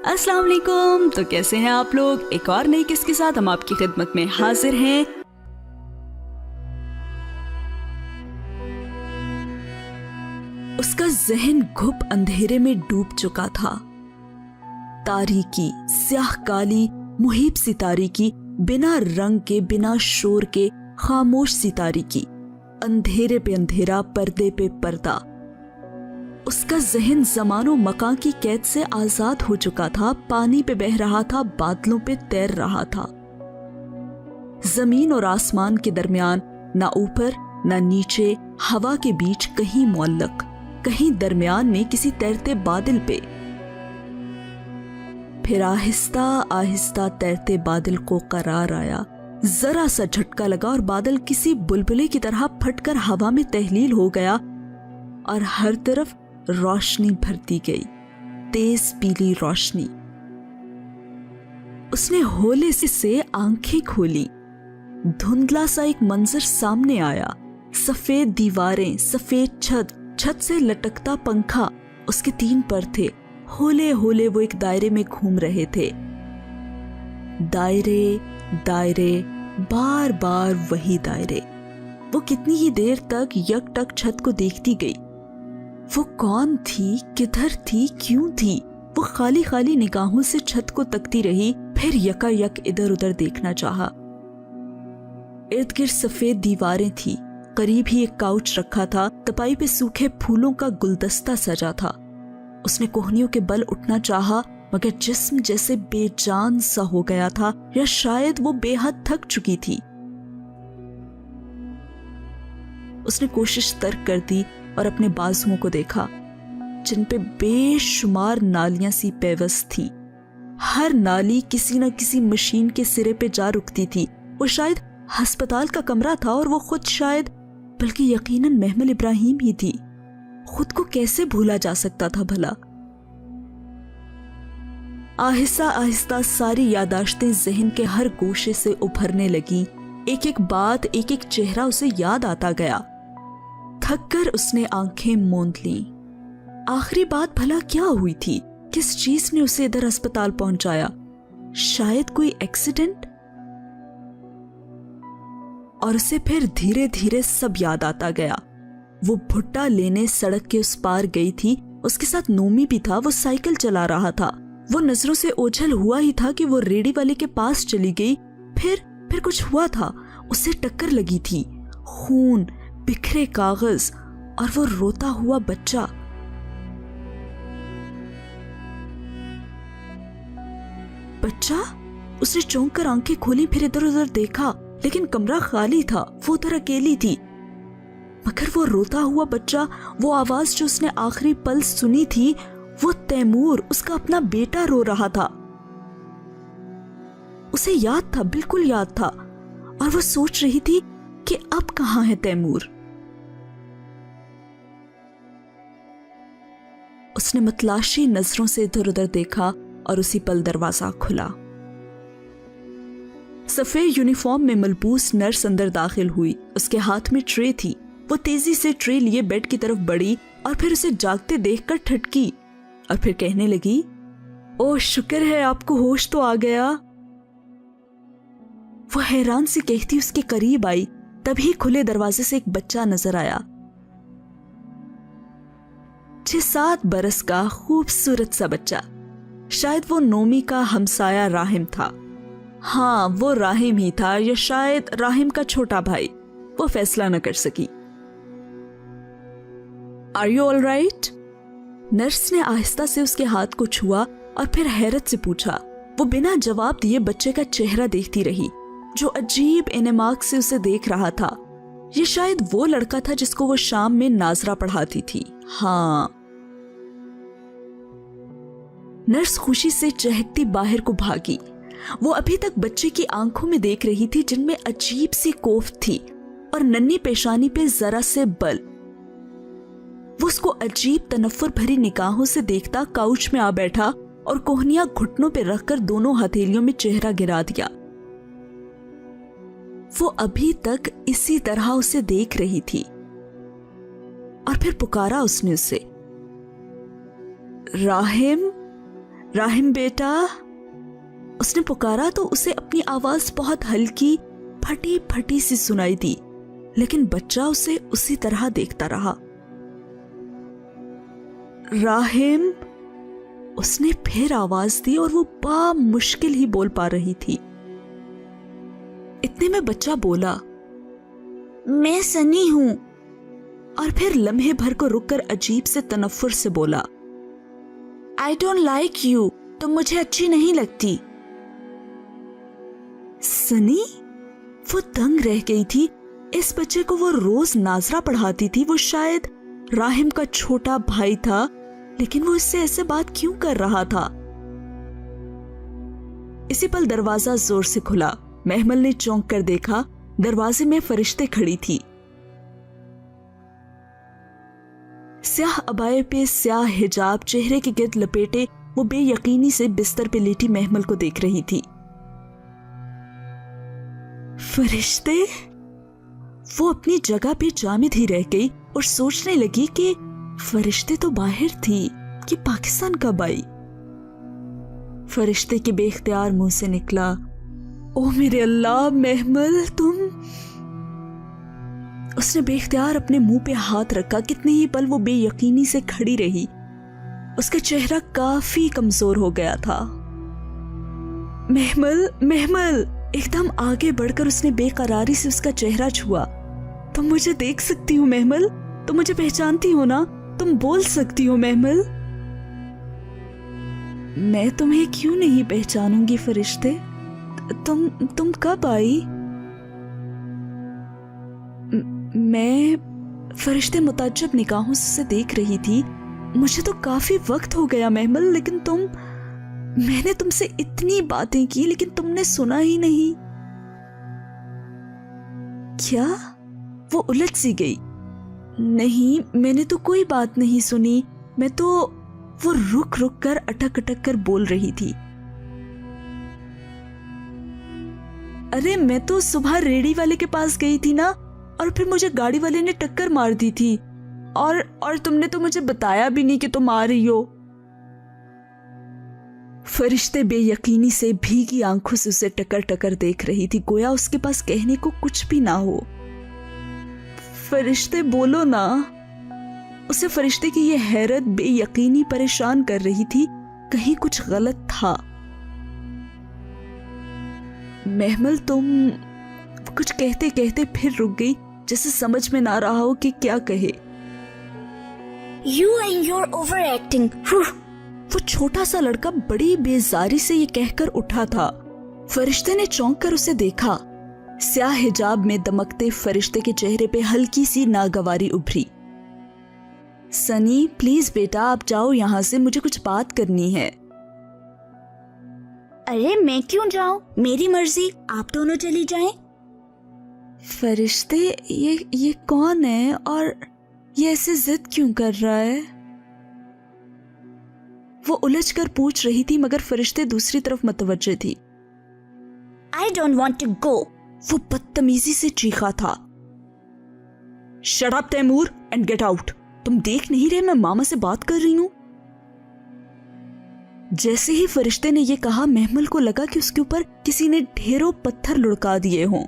السلام علیکم. تو کیسے ہیں آپ لوگ؟ ایک اور نئی قصے کے ساتھ ہم آپ کی خدمت میں حاضر ہیں. اس کا ذہن گھپ اندھیرے میں ڈوب چکا تھا. تاریکی، سیاہ کالی محیط سی تاریکی، بنا رنگ کے، بنا شور کے، خاموش سی تاریکی، اندھیرے پہ اندھیرا، پردے پہ پردہ. اس کا ذہن زمان و مکان کی قید سے آزاد ہو چکا تھا. پانی پہ بہہ رہا تھا، بادلوں پہ تیر رہا تھا. زمین اور آسمان کے درمیان نہ اوپر نہ نیچے، ہوا کے بیچ کہیں معلق، کہیں درمیان میں کسی تیرتے بادل پہ. پھر آہستہ آہستہ تیرتے بادل کو قرار آیا. ذرا سا جھٹکا لگا اور بادل کسی بلبلے کی طرح پھٹ کر ہوا میں تحلیل ہو گیا اور ہر طرف روشنی بھرتی گئی، تیز پیلی روشنی. اس نے ہولے سے آنکھیں کھولی. دھندلا سا ایک منظر سامنے آیا. سفید دیواریں، سفید چھت سے لٹکتا پنکھا، اس کے 3 پر تھے. ہولے ہولے وہ ایک دائرے میں گھوم رہے تھے. دائرے دائرے، بار بار وہی دائرے. وہ کتنی ہی دیر تک یک ٹک چھت کو دیکھتی گئی. وہ کون تھی، کدھر تھی، کیوں تھی؟ وہ خالی خالی نگاہوں سے چھت کو تکتی رہی، پھر یکا یک ادھر ادھر دیکھنا چاہا. ارد گرد سفید دیواریں تھی. قریب ہی ایک کاؤچ رکھا تھا. تپائی پہ سوکھے پھولوں کا گلدستہ سجا تھا. اس نے کوہنیوں کے بل اٹھنا چاہا، مگر جسم جیسے بے جان سا ہو گیا تھا، یا شاید وہ بے حد تھک چکی تھی. اس نے کوشش ترک کر دی اور اپنے بازوؤں کو دیکھا، جن پہ بے شمار نالیاں سی پیوست تھی. ہر نالی کسی نہ کسی مشین کے سرے پہ جا رکتی تھی. وہ شاید ہسپتال کا کمرہ تھا، اور وہ خود شاید، بلکہ یقیناً محمل ابراہیم ہی تھی. خود کو کیسے بھولا جا سکتا تھا بھلا؟ آہستہ آہستہ ساری یاداشتیں ذہن کے ہر گوشے سے ابھرنے لگیں. ایک ایک بات، ایک ایک چہرہ اسے یاد آتا گیا. تھک کر اس نے آنکھیں موند لیں. آخری بات بھلا کیا ہوئی تھی؟ کس چیز نے اسے ادھر ہسپتال پہنچایا؟ شاید کوئی ایکسیڈنٹ؟ اور اسے پھر دھیرے دھیرے سب یاد آتا گیا. وہ بھٹا لینے سڑک کے اس پار گئی تھی. اس کے ساتھ نومی بھی تھا. وہ سائیکل چلا رہا تھا. وہ نظروں سے اوجھل ہوا ہی تھا کہ وہ ریڑھی والے کے پاس چلی گئی. پھر کچھ ہوا تھا. اسے ٹکر لگی تھی. خون، بکھرے کاغذ، اور وہ روتا ہوا بچہ. بچہ؟ اس نے چونک کر آنکھیں کھولی، پھر ادھر ادھر دیکھا، لیکن کمرہ خالی تھا. وہ ادھر اکیلی تھی. مگر وہ روتا ہوا بچہ، وہ آواز جو اس نے آخری پل سنی تھی، وہ تیمور، اس کا اپنا بیٹا رو رہا تھا. اسے یاد تھا، بالکل یاد تھا. اور وہ سوچ رہی تھی کہ اب کہاں ہے تیمور. اس نے متلاشی نظروں سے ادھر ادھر دیکھا اور اسی پل دروازہ کھلا. سفید یونیفارم میں ملبوس نرس اندر داخل ہوئی. اس کے ہاتھ میں ٹرے تھی. وہ تیزی سے ٹرے لیے بیڈ کی طرف بڑھی اور پھر اسے جاگتے دیکھ کر ٹھٹکی، اور پھر کہنے لگی، اوہ شکر ہے آپ کو ہوش تو آ گیا. وہ حیران سی کہتی اس کے قریب آئی. تبھی کھلے دروازے سے ایک بچہ نظر آیا. 6-7 برس کا خوبصورت سا بچہ. شاید وہ نومی کا ہمسایہ راہم تھا. ہاں، وہ راہم ہی تھا، یا شاید راہم کا چھوٹا بھائی. وہ فیصلہ نہ کر سکی. Are you all right؟ Nurse نے آہستہ سے اس کے ہاتھ کو چھوا اور پھر حیرت سے پوچھا. وہ بنا جواب دیے بچے کا چہرہ دیکھتی رہی، جو عجیب انعماق سے اسے دیکھ رہا تھا. یہ شاید وہ لڑکا تھا جس کو وہ شام میں ناظرہ پڑھاتی تھی. ہاں. نرس خوشی سے چہکتی باہر کو بھاگی. وہ ابھی تک بچے کی آنکھوں میں دیکھ رہی تھی، جن میں عجیب سی کوفت تھی اور ننھی پیشانی پہ ذرا سے بل. وہ اس کو عجیب تنفر بھری نگاہوں سے دیکھتا کاؤچ میں آ بیٹھا اور کوہنیاں گھٹنوں پہ رکھ کر دونوں ہتھیلیوں میں چہرہ گرا دیا. وہ ابھی تک اسی طرح اسے دیکھ رہی تھی. اور پھر پکارا اس نے اسے، راہم راہم بیٹا، اس نے پکارا تو اسے اپنی آواز بہت ہلکی پھٹی پھٹی سی سنائی دی، لیکن بچہ اسے اسی طرح دیکھتا رہا۔ راہم، اس نے پھر آواز دی اور وہ بامشکل ہی بول پا رہی تھی۔ اتنے میں بچہ بولا، میں سنی ہوں، اور پھر لمحے بھر کو رک کر عجیب سے تنفر سے بولا، I don't like you، تم مجھے اچھی نہیں لگتی۔ سنی، وہ دنگ رہ گئی تھی۔ اس بچے کو وہ روز ناظرہ پڑھاتی تھی، وہ شاید راہم کا چھوٹا بھائی تھا، لیکن وہ اس سے ایسے بات کیوں کر رہا تھا؟ اسی پل دروازہ زور سے کھلا۔ محمل نے چونک کر دیکھا، دروازے میں فرشتے کھڑی تھی۔ سیاہ عبائے پہ سیاہ حجاب چہرے کے گرد لپیٹے وہ بے یقینی سے بستر پہ لیٹی محمل کو دیکھ رہی تھی۔ فرشتے؟ وہ اپنی جگہ پہ جامد ہی رہ گئی اور سوچنے لگی کہ فرشتے تو باہر تھی، کہ پاکستان کب آئی؟ فرشتے کے بے اختیار منہ سے نکلا، او میرے اللہ محمل، تم؟ اس نے بے اختیار اپنے منہ پہ ہاتھ رکھا۔ کتنے ہی پل وہ بے یقینی سے کھڑی رہی۔ اس کا چہرہ کافی کمزور ہو گیا تھا۔ محمل، محمل! ایک دم آگے بڑھ کر اس نے بے قراری سے اس کا چہرہ چھوا۔ تم مجھے دیکھ سکتی ہو محمل؟ تم مجھے پہچانتی ہو نا؟ تم بول سکتی ہو محمل؟ میں تمہیں کیوں نہیں پہچانوں گی فرشتے؟ تم کب آئی؟ میں، فرشتے متعجب نگاہوں سے دیکھ رہی تھی۔ مجھے تو کافی وقت ہو گیا محمل، لیکن میں نے تم سے اتنی باتیں کی لیکن تم نے سنا ہی نہیں۔ کیا؟ وہ الجھ سی گئی۔ نہیں، میں نے تو کوئی بات نہیں سنی، میں تو… وہ رک رک کر اٹک اٹک کر بول رہی تھی۔ ارے میں تو صبح ریڑی والے کے پاس گئی تھی نا، اور پھر مجھے گاڑی والے نے ٹکر مار دی تھی، اور تم نے تو مجھے بتایا بھی نہیں کہ تم آ رہی ہو۔ فرشتے بے یقینی سے بھیگی آنکھوں سے اسے ٹکر ٹکر دیکھ رہی تھی، گویا اس کے پاس کہنے کو کچھ بھی نہ ہو۔ فرشتے بولو نا۔ اسے فرشتے کی یہ حیرت بے یقینی پریشان کر رہی تھی، کہیں کچھ غلط تھا۔ محمل، تم… کچھ کہتے کہتے پھر رک گئی، جیسے سمجھ میں نہ رہا ہو کہ کیا کہے۔ You and your overacting۔ وہ چھوٹا سا لڑکا بڑی بیزاری سے یہ کہہ کر اٹھا تھا۔ فرشتے نے چونک کر اسے دیکھا۔ سیاہ حجاب میں دمکتے فرشتے کے چہرے پہ ہلکی سی ناگواری ابھری۔ سنی، پلیز بیٹا آپ جاؤ یہاں سے، مجھے کچھ بات کرنی ہے۔ ارے میں کیوں جاؤں؟ میری مرضی، آپ دونوں چلی جائیں۔ فرشتے، یہ کون ہے اور یہ ایسے ضد کیوں کر رہا ہے؟ وہ الجھ کر پوچھ رہی تھی، مگر فرشتے دوسری طرف متوجہ تھی۔ I don't want to go۔ وہ بدتمیزی سے چیخا تھا۔ Shut up Taimur and get out۔ تم دیکھ نہیں رہے میں ماما سے بات کر رہی ہوں؟ جیسے ہی فرشتے نے یہ کہا، محمل کو لگا کہ اس کے اوپر کسی نے ڈھیروں پتھر لڑکا دیے ہوں۔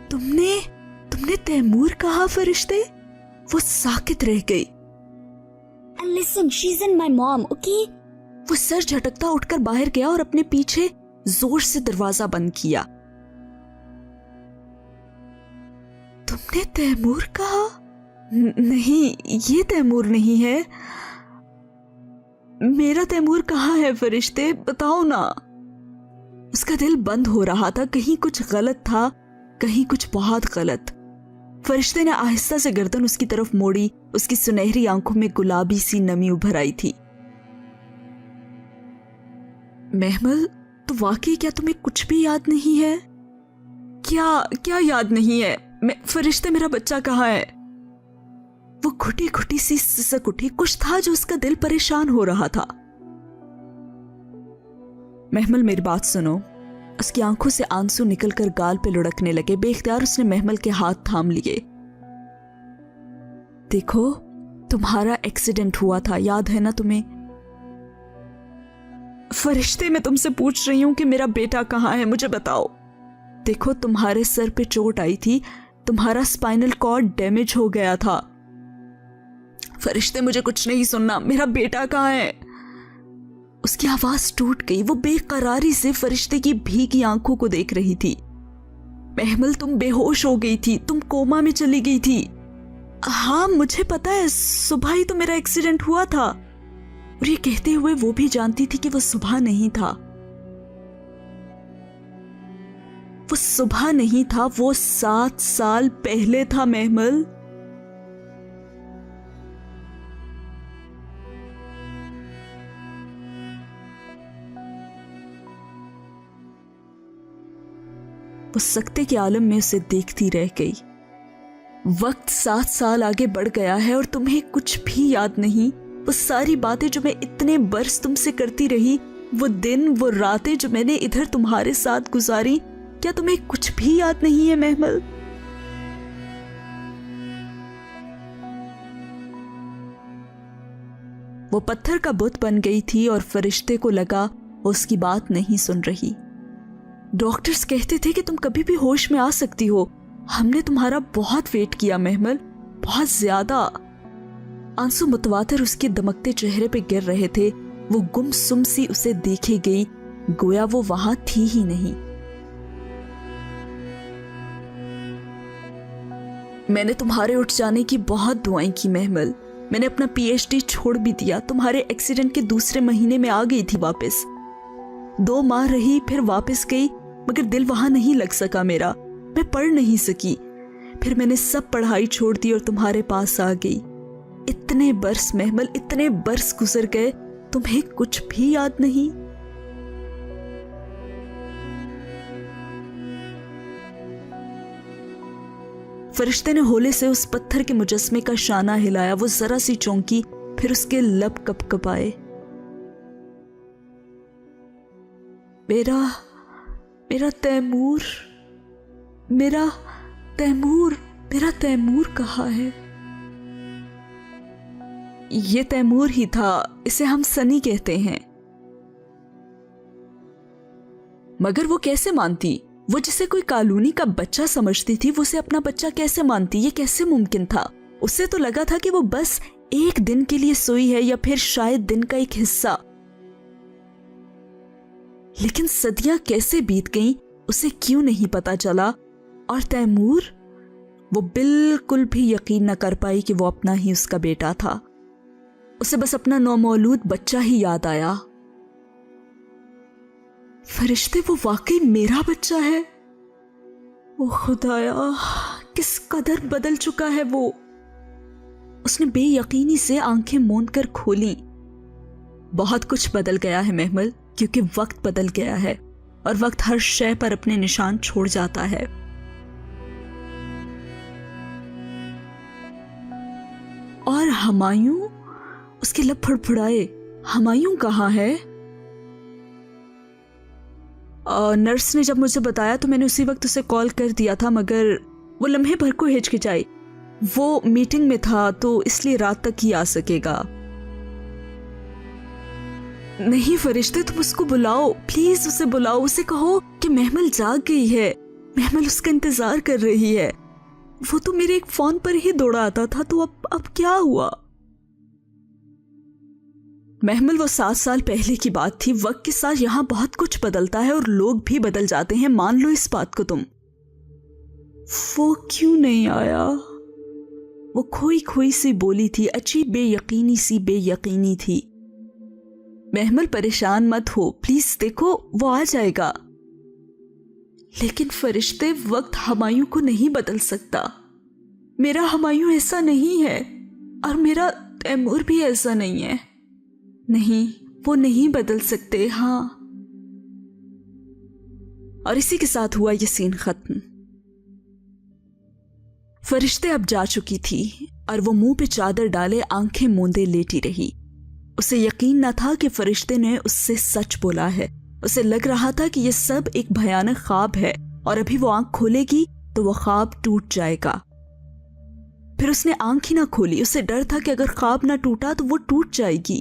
تم نے تیمور کہا فرشتے؟ وہ ساکت رہ گئی۔ Listen, she's in my mom, okay؟ وہ سر جھٹکتا اٹھ کر باہر گیا اور اپنے پیچھے زور سے دروازہ بند کیا۔ تم نے تیمور کہا؟ نہیں، یہ تیمور نہیں ہے۔ میرا تیمور کہاں ہے فرشتے؟ بتاؤ نا۔ اس کا دل بند ہو رہا تھا، کہیں کچھ غلط تھا، کہیں کچھ بہت غلط۔ فرشتے نے آہستہ سے گردن اس کی طرف موڑی، اس کی سنہری آنکھوں میں گلابی سی نمی ابھر آئی تھی۔ محمل، تو واقعی کیا تمہیں کچھ بھی یاد نہیں ہے؟ کیا یاد نہیں ہے؟ فرشتے، میرا بچہ کہاں ہے؟ وہ گھٹی گھٹی سی سسک اٹھی، کچھ تھا جو اس کا دل پریشان ہو رہا تھا۔ محمل، میری بات سنو۔ اس کی آنکھوں سے آنسو نکل کر گال پہ لڑکنے لگے۔ بے اختیار اس نے محمل کے ہاتھ تھام لیے۔ دیکھو، تمہارا ایکسیڈنٹ ہوا تھا، یاد ہے نا تمہیں؟ فرشتے میں تم سے پوچھ رہی ہوں کہ میرا بیٹا کہاں ہے, مجھے بتاؤ. دیکھو تمہارے سر پہ چوٹ آئی تھی, تمہارا اسپائنل کارڈ ڈیمیج ہو گیا تھا. فرشتے مجھے کچھ نہیں سننا, میرا بیٹا کہاں ہے؟ اس کی آواز ٹوٹ گئی. وہ بے قراری سے فرشتے کی بھیگی آنکھوں کو دیکھ رہی تھی. محمل تم بے ہوش ہو گئی تھی, تم کوما میں چلی گئی تھی. ہاں مجھے پتا ہے, صبح ہی تو میرا ایکسیڈنٹ ہوا تھا. اور یہ کہتے ہوئے وہ بھی جانتی تھی کہ وہ صبح نہیں تھا, وہ صبح نہیں تھا, وہ 7 سال پہلے تھا محمل. وہ سکتے کے عالم میں اسے دیکھتی رہ گئی. وقت 7 سال آگے بڑھ گیا ہے اور تمہیں کچھ بھی یاد نہیں. وہ ساری باتیں جو میں اتنے برس تم سے کرتی رہی, وہ دن, وہ راتیں جو میں نے ادھر تمہارے ساتھ گزاری, کیا تمہیں کچھ بھی یاد نہیں ہے محمل؟ وہ پتھر کا بت بن گئی تھی اور فرشتے کو لگا وہ اس کی بات نہیں سن رہی. ڈاکٹرز کہتے تھے کہ تم کبھی بھی ہوش میں آ سکتی ہو. ہم نے تمہارا بہت ویٹ کیا محمل, بہت زیادہ. آنسو متواتر اس کے دمکتے چہرے پہ گر رہے تھے. وہ گم سم سی اسے دیکھے گئی, گویا وہ وہاں تھی ہی نہیں. میں نے تمہارے اٹھ جانے کی بہت دعائیں کی محمل. میں نے اپنا PhD چھوڑ بھی دیا, تمہارے ایکسیڈنٹ کے دوسرے مہینے میں آ گئی تھی واپس. 2 ماہ رہی, پھر واپس گئی, مگر دل وہاں نہیں لگ سکا میرا, میں پڑھ نہیں سکی. پھر میں نے سب پڑھائی چھوڑ دی اور تمہارے پاس آ گئی. اتنے برس محمل, اتنے برس گزر گئے, تمہیں کچھ بھی یاد نہیں؟ فرشتے نے ہولے سے اس پتھر کے مجسمے کا شانہ ہلایا. وہ ذرا سی چونکی, پھر اس کے لب کپ کپائے. میرا تیمور, میرا تیمور, میرا تیمور کہاں ہے؟ یہ تیمور ہی تھا, اسے ہم سنی کہتے ہیں. مگر وہ کیسے مانتی؟ وہ جسے کوئی کالونی کا بچہ سمجھتی تھی, وہ اسے اپنا بچہ کیسے مانتی؟ یہ کیسے ممکن تھا؟ اسے تو لگا تھا کہ وہ بس ایک دن کے لیے سوئی ہے, یا پھر شاید دن کا ایک حصہ. لیکن صدیاں کیسے بیت گئیں اسے کیوں نہیں پتا چلا؟ اور تیمور, وہ بالکل بھی یقین نہ کر پائی کہ وہ اپنا ہی اس کا بیٹا تھا. اسے بس اپنا نومولود بچہ ہی یاد آیا. فرشتے, وہ واقعی میرا بچہ ہے؟ وہ خدایا, کس قدر بدل چکا ہے وہ. اس نے بے یقینی سے آنکھیں موند کر کھولی. بہت کچھ بدل گیا ہے محمل, کیونکہ وقت بدل گیا ہے, اور وقت ہر شے پر اپنے نشان چھوڑ جاتا ہے. اور ہمایوں, اس کے لب پھڑپھڑائے. ہمایوں کہاں ہے؟ نرس نے جب مجھے بتایا تو میں نے اسی وقت اسے کال کر دیا تھا, مگر وہ لمحے بھر کو ہچکچائی. وہ میٹنگ میں تھا تو اس لیے رات تک ہی آ سکے گا. نہیں فرشتے, تم اس کو بلاؤ پلیز, اسے بلاؤ, اسے کہو کہ محمل جاگ گئی ہے, محمل اس کا انتظار کر رہی ہے. وہ تو میرے ایک فون پر ہی دوڑا آتا تھا, تو اب کیا ہوا؟ محمل, وہ 7 سال پہلے کی بات تھی. وقت کے ساتھ یہاں بہت کچھ بدلتا ہے اور لوگ بھی بدل جاتے ہیں, مان لو اس بات کو تم. وہ کیوں نہیں آیا؟ وہ کھوئی کھوئی سی بولی تھی, عجیب بے یقینی سی بے یقینی تھی. محمل پریشان مت ہو پلیز, دیکھو وہ آ جائے گا. لیکن فرشتے, وقت ہمایوں کو نہیں بدل سکتا. میرا ہمایوں ایسا نہیں ہے, اور میرا تیمور بھی ایسا نہیں ہے. نہیں, وہ نہیں بدل سکتے. ہاں. اور اسی کے ساتھ ہوا یہ سین ختم. فرشتے اب جا چکی تھی اور وہ منہ پہ چادر ڈالے آنکھیں موندے لیٹی رہی. اسے یقین نہ تھا کہ فرشتے نے اس سے سچ بولا ہے. اسے لگ رہا تھا کہ یہ سب ایک بھیانک خواب ہے, اور ابھی وہ آنکھ کھولے گی تو وہ خواب ٹوٹ جائے گا. پھر اس نے آنکھ ہی نہ کھولی. اسے ڈر تھا کہ اگر خواب نہ ٹوٹا تو وہ ٹوٹ جائے گی.